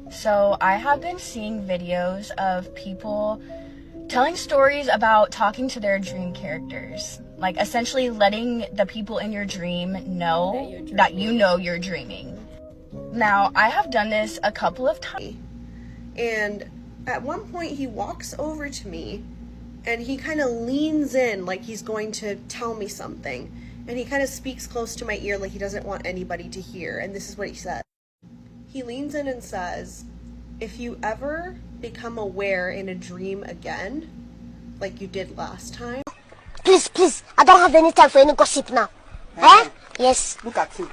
So I have been seeing videos of people telling stories about talking to their dream characters. Like essentially letting the people in your dream know that you know you're dreaming. Now, I have done this a couple of times. And at one point he walks over to me and he kind of leans in like he's going to tell me something. And he kind of speaks close to my ear like he doesn't want anybody to hear. And this is what he said. He leans in and says, if you ever become aware in a dream again, like you did last time. Please, I don't have any time for any gossip now. Eh? Yes. Look at you.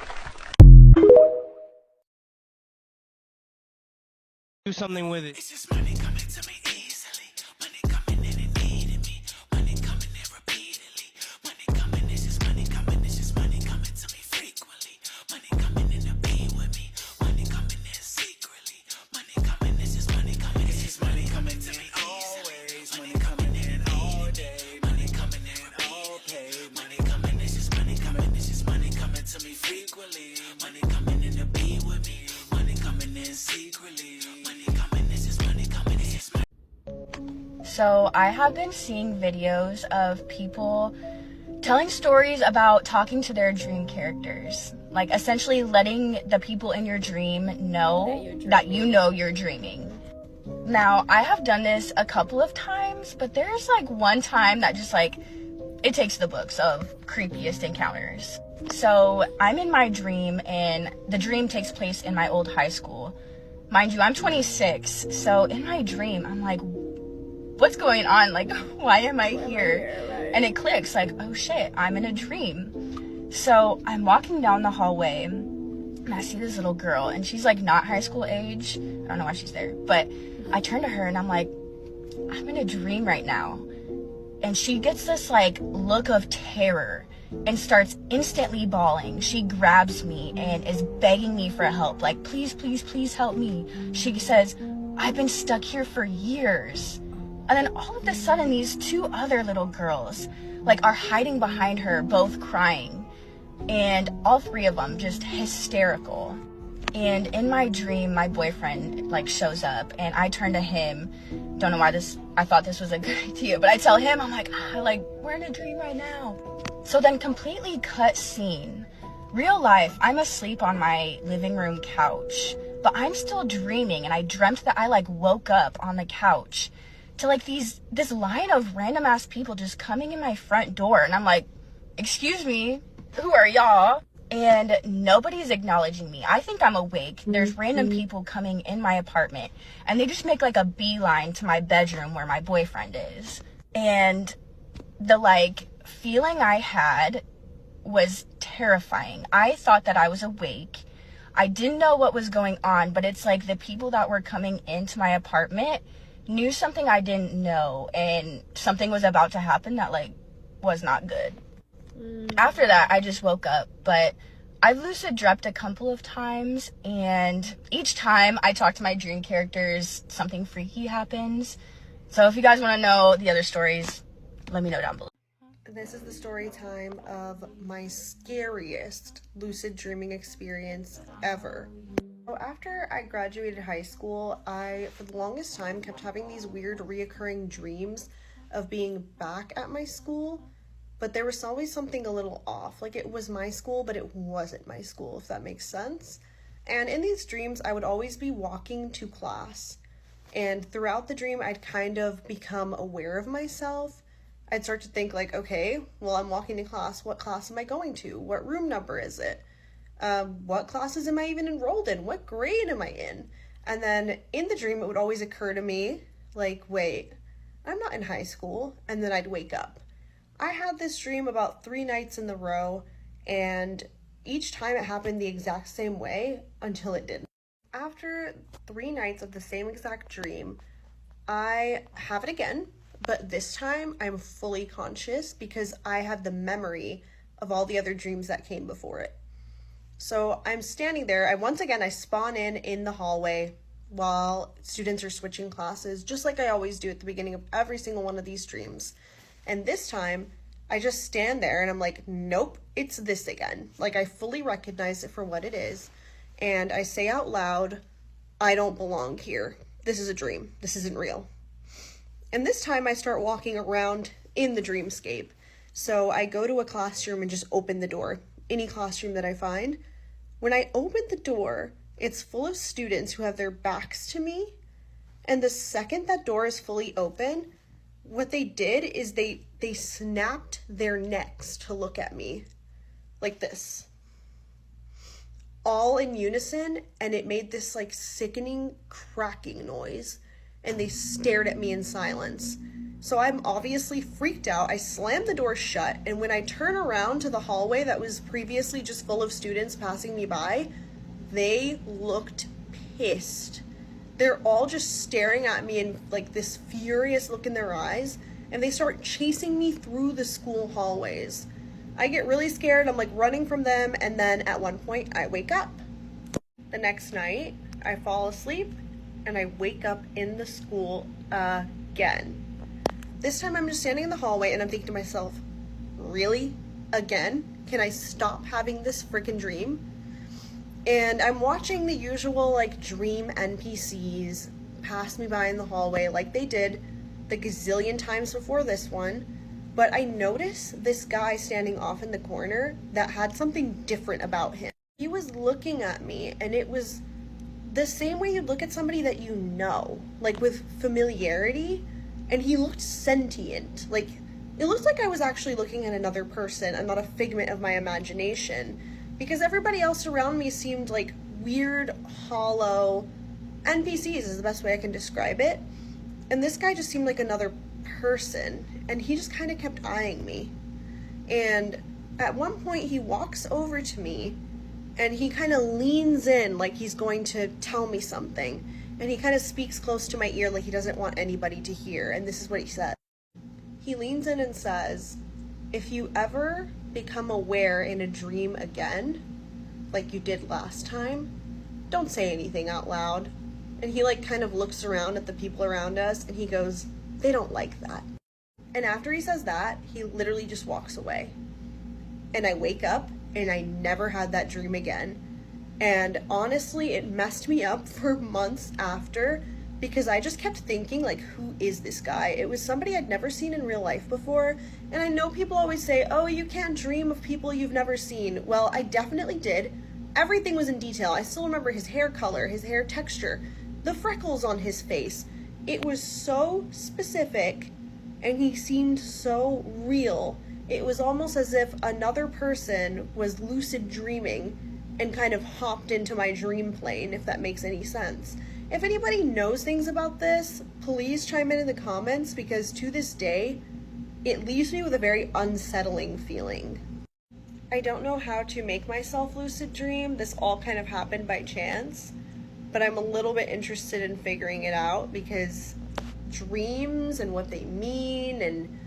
Do something with it. It's just money coming to me easily. Money coming in and needing me. Money coming in repeatedly. Money coming, it's just money coming. It's just money coming to me frequently. Money coming in to be with me. Money coming in secretly. Money coming, it's just money coming. It's just money coming to me always. Money coming in all day. Money coming in all paid. Money coming, it's just money coming. It's just money coming to me frequently. Money coming in to be with me. Money coming in secretly. So I have been seeing videos of people telling stories about talking to their dream characters. Like essentially letting the people in your dream know that you know you're dreaming. Now, I have done this a couple of times, but there's like one time that just like, it takes the books of creepiest encounters. So I'm in my dream and the dream takes place in my old high school. Mind you, I'm 26, so in my dream, I'm like, what's going on? Like, why am I here? And it clicks, like, oh shit, I'm in a dream. So I'm walking down the hallway, and I see this little girl, and she's like not high school age. I don't know why she's there, but I turn to her, and I'm like, I'm in a dream right now. And she gets this like look of terror and starts instantly bawling. She grabs me and is begging me for help, like, please, please, please help me. She says, I've been stuck here for years. And then all of a sudden, these two other little girls, like, are hiding behind her, both crying. And all three of them just hysterical. And in my dream, my boyfriend, like, shows up, and I turn to him. Don't know why I thought this was a good idea, but I tell him, I'm like, we're in a dream right now. So then completely cut scene. Real life, I'm asleep on my living room couch, but I'm still dreaming, and I dreamt that I, like, woke up on the couch to, like, this line of random ass people just coming in my front door, and I'm like, excuse me, who are y'all? And nobody's acknowledging me. I think I'm awake. There's random people coming in my apartment, and they just make like a beeline to my bedroom where my boyfriend is. And the like feeling I had was terrifying. I thought that I was awake. I didn't know what was going on, but it's like the people that were coming into my apartment knew something I didn't know, and something was about to happen that like was not good. After that, I just woke up, but I've lucid dreamt a couple of times, and each time I talk to my dream characters, something freaky happens. So if you guys want to know the other stories, let me know down below. This is the story time of my scariest lucid dreaming experience ever. So after I graduated high school, I, for the longest time, kept having these weird reoccurring dreams of being back at my school. But there was always something a little off. Like, it was my school, but it wasn't my school, if that makes sense. And in these dreams, I would always be walking to class. And throughout the dream, I'd kind of become aware of myself. I'd start to think, like, okay, well, I'm walking to class. What class am I going to? What room number is it? What classes am I even enrolled in? What grade am I in? And then in the dream, it would always occur to me, like, wait, I'm not in high school. And then I'd wake up. I had this dream about 3 nights in a row, and each time it happened the exact same way until it didn't. After 3 nights of the same exact dream, I have it again, but this time I'm fully conscious because I have the memory of all the other dreams that came before it. So I'm standing there. I spawn in the hallway while students are switching classes, just like I always do at the beginning of every single one of these dreams. And this time, I just stand there and I'm like, nope, it's this again. Like, I fully recognize it for what it is. And I say out loud, I don't belong here. This is a dream. This isn't real. And this time I start walking around in the dreamscape. So I go to a classroom and just open the door, any classroom that I find. When I open the door, it's full of students who have their backs to me. And the second that door is fully open, what they did is they snapped their necks to look at me like this, all in unison, and it made this like sickening cracking noise, and they stared at me in silence. So I'm obviously freaked out. I slam the door shut, and when I turn around to the hallway that was previously just full of students passing me by, they looked pissed. They're all just staring at me in like this furious look in their eyes, and they start chasing me through the school hallways. I get really scared. I'm like running from them, and then at one point I wake up. The next night I fall asleep and I wake up in the school again. This time I'm just standing in the hallway and I'm thinking to myself, really? Again? Can I stop having this freaking dream? And I'm watching the usual like dream NPCs pass me by in the hallway like they did the gazillion times before this one. But I noticed this guy standing off in the corner that had something different about him. He was looking at me, and it was the same way you'd look at somebody that you know, like with familiarity, and he looked sentient. Like, it looked like I was actually looking at another person and not a figment of my imagination, because everybody else around me seemed like weird, hollow NPCs is the best way I can describe it. And this guy just seemed like another person, and he just kind of kept eyeing me. And at one point he walks over to me and he kind of leans in like he's going to tell me something, and he kind of speaks close to my ear like he doesn't want anybody to hear. And this is what he said. He leans in and says, if you ever become aware in a dream again like you did last time, don't say anything out loud. And he like kind of looks around at the people around us and he goes, they don't like that. And after he says that, he literally just walks away. And I wake up and I never had that dream again. And honestly, it messed me up for months after, because I just kept thinking, like, who is this guy? It was somebody I'd never seen in real life before. And I know people always say, oh, you can't dream of people you've never seen. Well, I definitely did. Everything was in detail. I still remember his hair color, his hair texture, the freckles on his face. It was so specific, and he seemed so real. It was almost as if another person was lucid dreaming and kind of hopped into my dream plane, if that makes any sense. If anybody knows things about this, please chime in the comments, because to this day, it leaves me with a very unsettling feeling. I don't know how to make myself lucid dream. This all kind of happened by chance, but I'm a little bit interested in figuring it out, because dreams and what they mean and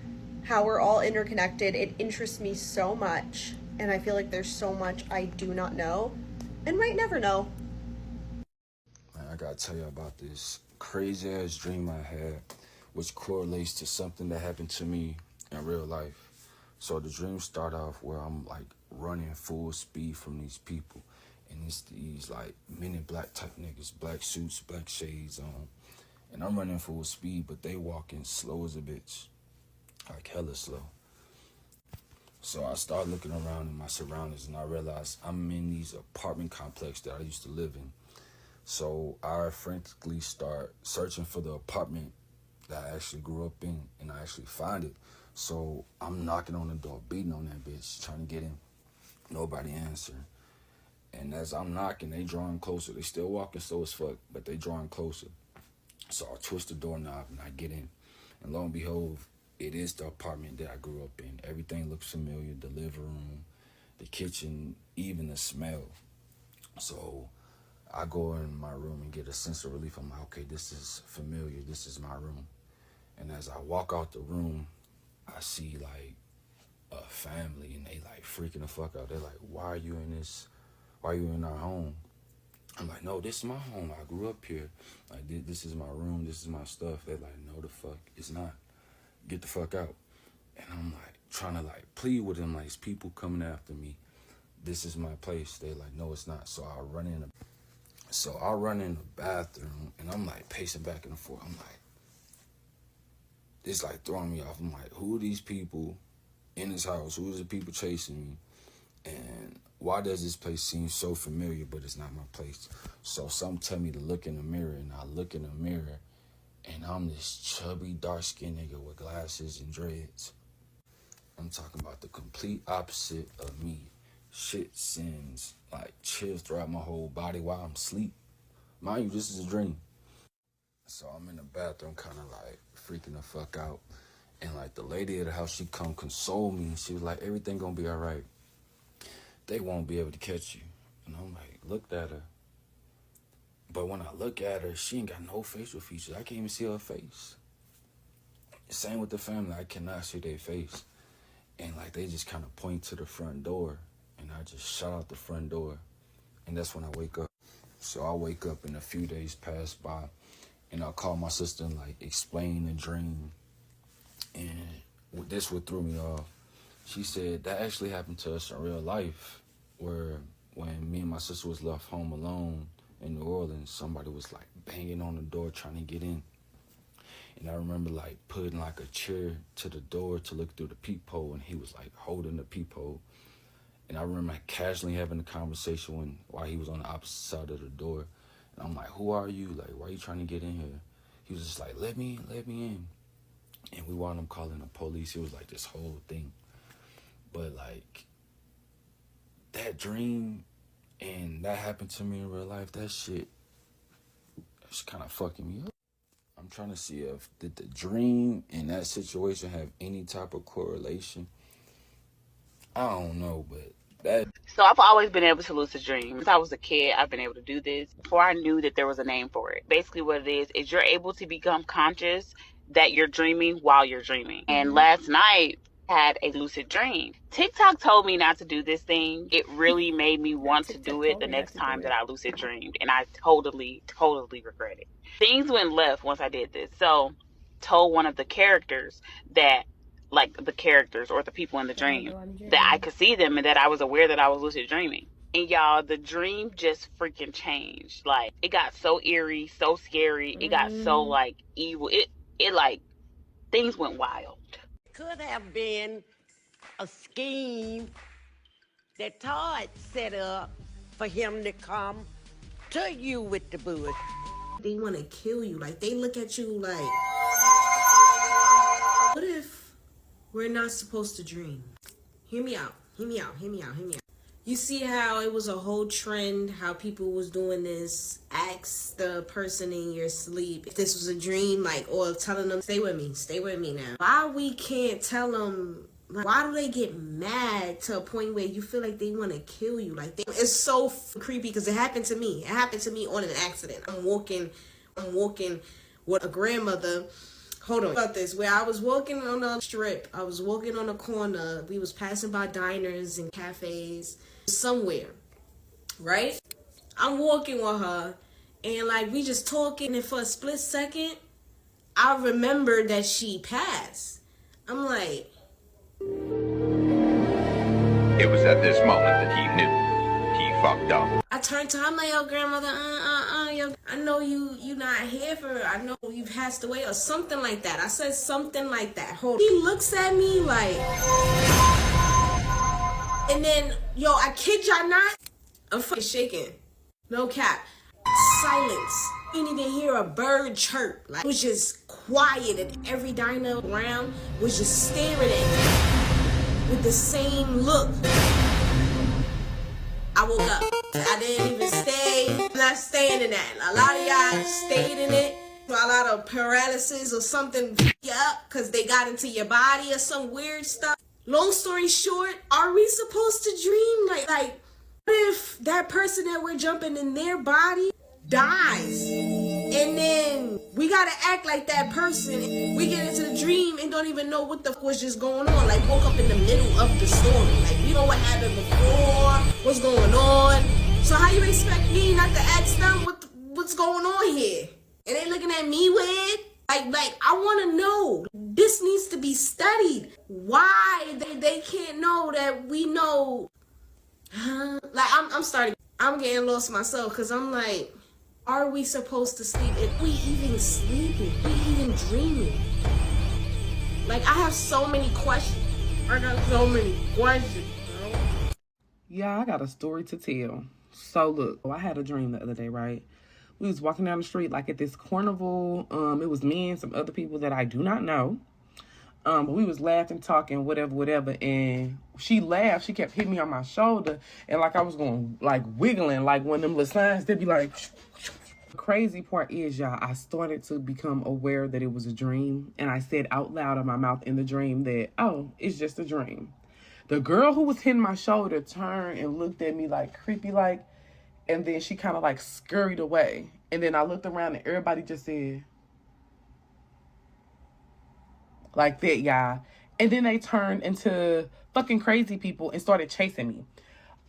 how we're all interconnected, it interests me so much, and I feel like there's so much I do not know and might never know. I gotta tell you about this crazy ass dream I had, which correlates to something that happened to me in real life. So the dream start off where I'm like running full speed from these people, and it's these like men in black type niggas, black suits, black shades on, and I'm running full speed, but they walking slow as a bitch, like hella slow. So I start looking around in my surroundings, and I realize I'm in these apartment complex that I used to live in. So I frantically start searching for the apartment that I actually grew up in, and I actually find it. So I'm knocking on the door, beating on that bitch, trying to get in. Nobody answering. And as I'm knocking, they drawing closer. They still walking slow as fuck, but they drawing closer. So I twist the doorknob and I get in. And lo and behold, it is the apartment that I grew up in. Everything looks familiar, the living room, the kitchen, even the smell. So I go in my room and get a sense of relief. I'm like, okay, this is familiar. This is my room. And as I walk out the room, I see like a family, and they like freaking the fuck out. They're like, why are you in this? Why are you in our home? I'm like, no, this is my home. I grew up here. Like, this is my room. This is my stuff. They're like, no, the fuck, it's not. Get the fuck out. And I'm like trying to like plead with them, like, it's people coming after me. This is my place. They're like, no, it's not. So I run in. So I run in the bathroom, and I'm like pacing back and forth. I'm like, it's like throwing me off. I'm like, who are these people in this house? Who are the people chasing me? And why does this place seem so familiar, but it's not my place? So some tell me to look in the mirror, and I look in the mirror, and I'm this chubby, dark-skinned nigga with glasses and dreads. I'm talking about the complete opposite of me. Shit sends like chills throughout my whole body while I'm asleep. Mind you, this is a dream. So I'm in the bathroom kind of like freaking the fuck out. And like the lady of the house, she come console me. She was like, everything gonna be all right. They won't be able to catch you. And I'm like, looked at her. But when I look at her, she ain't got no facial features. I can't even see her face. Same with the family. I cannot see their face. And like they just kind of point to the front door. And I just shut out the front door. And that's when I wake up. So I wake up and a few days pass by. And I call my sister and like explain the dream. And this what threw me off. She said that actually happened to us in real life. Where when me and my sister was left home alone in New Orleans, somebody was like banging on the door trying to get in. And I remember like putting like a chair to the door to look through the peephole, and he was like holding the peephole. And I remember like casually having a conversation while he was on the opposite side of the door. And I'm like, who are you? Like, why are you trying to get in here? He was just like, let me in. And we wound up calling the police. It was like this whole thing. But like that dream and that happened to me in real life, that shit, that's kind of fucking me up. I'm trying to see if did the dream and that situation have any type of correlation. I don't know, but that. So I've always been able to lucid dream. Since I was a kid, I've been able to do this before I knew that there was a name for it. Basically what it is you're able to become conscious that you're dreaming while you're dreaming. And last night I had a lucid dream. TikTok told me not to do this thing. It really made me want to do it the next time that I lucid dreamed. And I totally regret it. Things went left once I did this. So told one of the characters that, like the characters or the people in the dream, that I could see them and that I was aware that I was lucid dreaming. And y'all, the dream just freaking changed. Like, it got so eerie, so scary. It got so like evil. It like, things went wild. Could have been a scheme that Todd set up for him to come to you with the bush. They want to kill you. Like, they look at you like, what if we're not supposed to dream? Hear me out. You see how it was a whole trend, how people was doing this, ask the person in your sleep if this was a dream, like, or telling them, stay with me now. Why we can't tell them, like, why do they get mad to a point where you feel like they want to kill you? Like, it's so creepy, because it happened to me. It happened to me on an accident. I'm walking with a grandmother. Hold on about this, where I was walking on a strip. I was walking on a corner. We was passing by diners and cafes somewhere, right? I'm walking with her, and like we just talking, and for a split second, I remember that she passed. I'm like, it was at this moment that he knew he fucked up. I turned to her, I'm like, yo, grandmother, yo, I know you not here for, I know you passed away, or something like that. I said something like that. Hold on. He looks at me like, and then, yo, I kid y'all not, I'm fucking shaking. No cap. Silence. You didn't even hear a bird chirp. Like, it was just quiet, and every diner around was just staring at me with the same look. I woke up. I didn't even stay. I'm not staying in that. A lot of y'all stayed in it. A lot of paralysis or something up because they got into your body or some weird stuff. Long story short, are we supposed to dream? Like, what if that person that we're jumping in their body dies? And then we gotta act like that person. We get into the dream and don't even know what the fuck was just going on. Like, woke up in the middle of the story. Like, we know what happened before, what's going on. So how you expect me not to ask them what's going on here? And they looking at me weird? Like I want to know. This needs to be studied. Why they can't know that we know? Like, I'm getting lost myself, because I'm like, Are we supposed to sleep? If we even sleeping, we even dreaming. Like, I have so many questions. I got so many questions, bro. Yeah, I got a story to tell. So look, I had a dream the other day, right? We was walking down the street like at this carnival. It was me and some other people that I do not know. But we was laughing, talking, whatever. And she laughed. She kept hitting me on my shoulder. And like I was going, like wiggling, like one of them little signs, they'd be like. The crazy part is, y'all, I started to become aware that it was a dream. And I said out loud of my mouth in the dream that, oh, it's just a dream. The girl who was hitting my shoulder turned and looked at me like creepy like. And then she kind of like scurried away. And then I looked around and everybody just said, like that, y'all. And then they turned into fucking crazy people and started chasing me.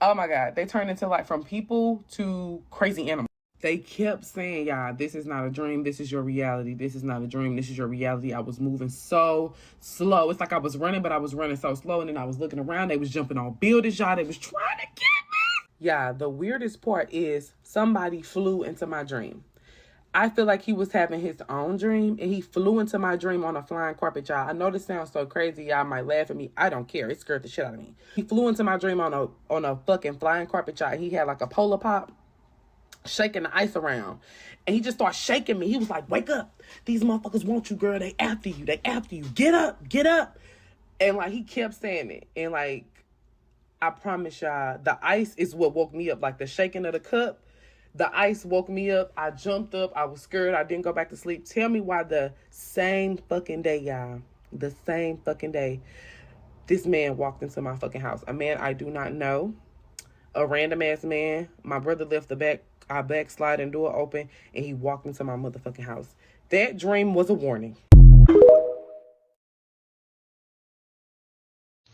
Oh my God. They turned into like from people to crazy animals. They kept saying, y'all, this is not a dream. This is your reality. This is not a dream. This is your reality. I was moving so slow. It's like I was running, but I was running so slow. And then I was looking around. They was jumping on buildings, y'all. They was trying to get me. Yeah, the weirdest part is somebody flew into my dream. I feel like he was having his own dream and he flew into my dream on a flying carpet, y'all. I know this sounds so crazy. Y'all might laugh at me. I don't care. It scared the shit out of me. He flew into my dream on a fucking flying carpet, y'all. He had like a polar pop shaking the ice around. And he just started shaking me. He was like, wake up. These motherfuckers want you, girl. They after you. They after you. Get up. Get up. And like he kept saying it. And like, I promise y'all, the ice is what woke me up. Like the shaking of the cup. The ice woke me up. I jumped up. I was scared. I didn't go back to sleep. Tell me why the same fucking day, y'all. The same fucking day. This man walked into my fucking house. A man I do not know. A random ass man. My brother left our back sliding door open. And he walked into my motherfucking house. That dream was a warning.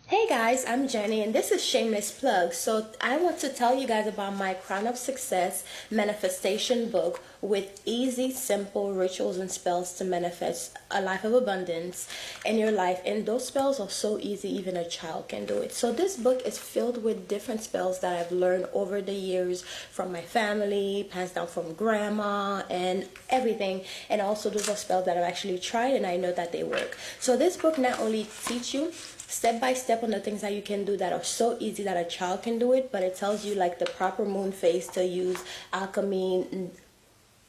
Hey guys, I'm Jenny and this is Shameless Plug. So I want to tell you guys about my Crown of Success manifestation book with easy, simple rituals and spells to manifest a life of abundance in your life. And those spells are so easy, even a child can do it. So this book is filled with different spells that I've learned over the years from my family, passed down from grandma and everything. And also those are spells that I've actually tried and I know that they work. So this book not only teach you step by step on the things that you can do that are so easy that a child can do it, but it tells you like the proper moon phase to use, alchemy,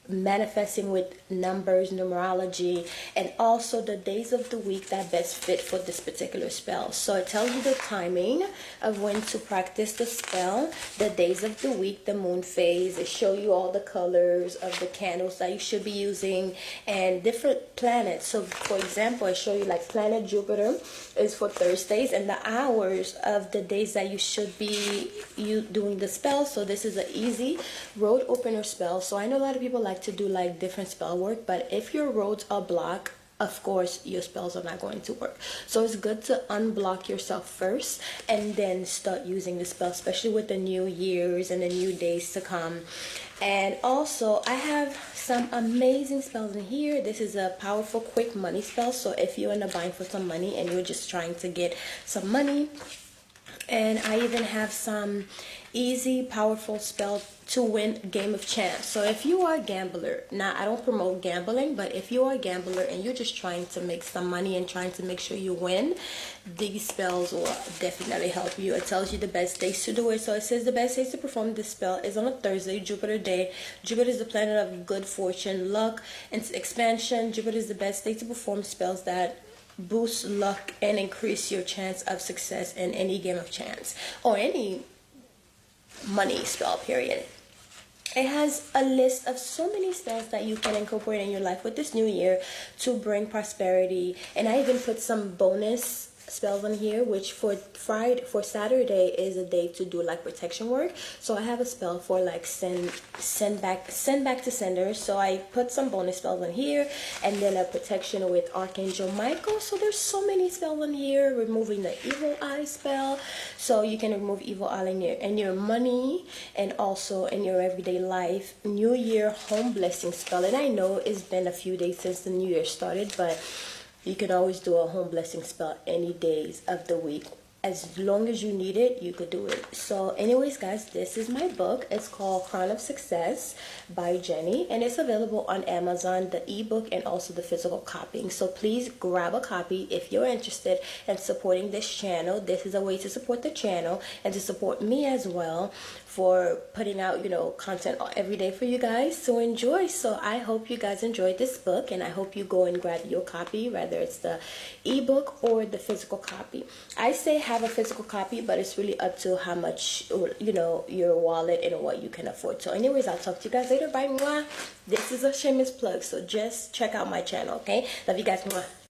manifesting with numbers, numerology, and also the days of the week that best fit for this particular spell. So it tells you the timing of when to practice the spell, the days of the week, the moon phase. It shows you all the colors of the candles that you should be using and different planets. So for example, I show you like planet Jupiter is for Thursdays and the hours of the days that you should be doing the spell. So this is an easy road opener spell. So I know a lot of people like to do like different spell work, but if your roads are blocked, of course your spells are not going to work. So it's good to unblock yourself first and then start using the spell, especially with the new years and the new days to come. And also I have some amazing spells in here. This is a powerful quick money spell. So if you're in a bind for some money and you're just trying to get some money, and I even have some easy, powerful spell to win game of chance. So if you are a gambler, now I don't promote gambling, but if you are a gambler and you're just trying to make some money and trying to make sure you win, these spells will definitely help you. It tells you the best days to do it. So it says the best days to perform this spell is on a Thursday, Jupiter day. Jupiter is the planet of good fortune, luck, and expansion. Jupiter is the best day to perform spells that boost luck and increase your chance of success in any game of chance or any money spell, period. It has a list of so many spells that you can incorporate in your life with this new year to bring prosperity. And I even put some bonus spells on here, which for Saturday is a day to do like protection work. So I have a spell for like send back to senders. So I put some bonus spells on here, and then a protection with Archangel Michael. So there's so many spells on here. Removing the evil eye spell, so you can remove evil eye in your money and also in your everyday life. New Year home blessing spell, and I know it's been a few days since the new year started, but you can always do a home blessing spell any days of the week as long as you need it, you could do it. So anyways, guys, this is my book. It's called Crown of Success by Jenny, and it's available on Amazon, the ebook and also the physical copying. So please grab a copy if you're interested in supporting this channel. This is a way to support the channel and to support me as well for putting out, you know, content every day for you guys. So enjoy. So I hope you guys enjoyed this book, and I hope you go and grab your copy, whether it's the ebook or the physical copy. I say have a physical copy, but it's really up to how much, you know, your wallet and what you can afford. So anyways, I'll talk to you guys later. Bye. Mwah. This is a shameless plug, so just check out my channel, okay? Love you guys. Mwah.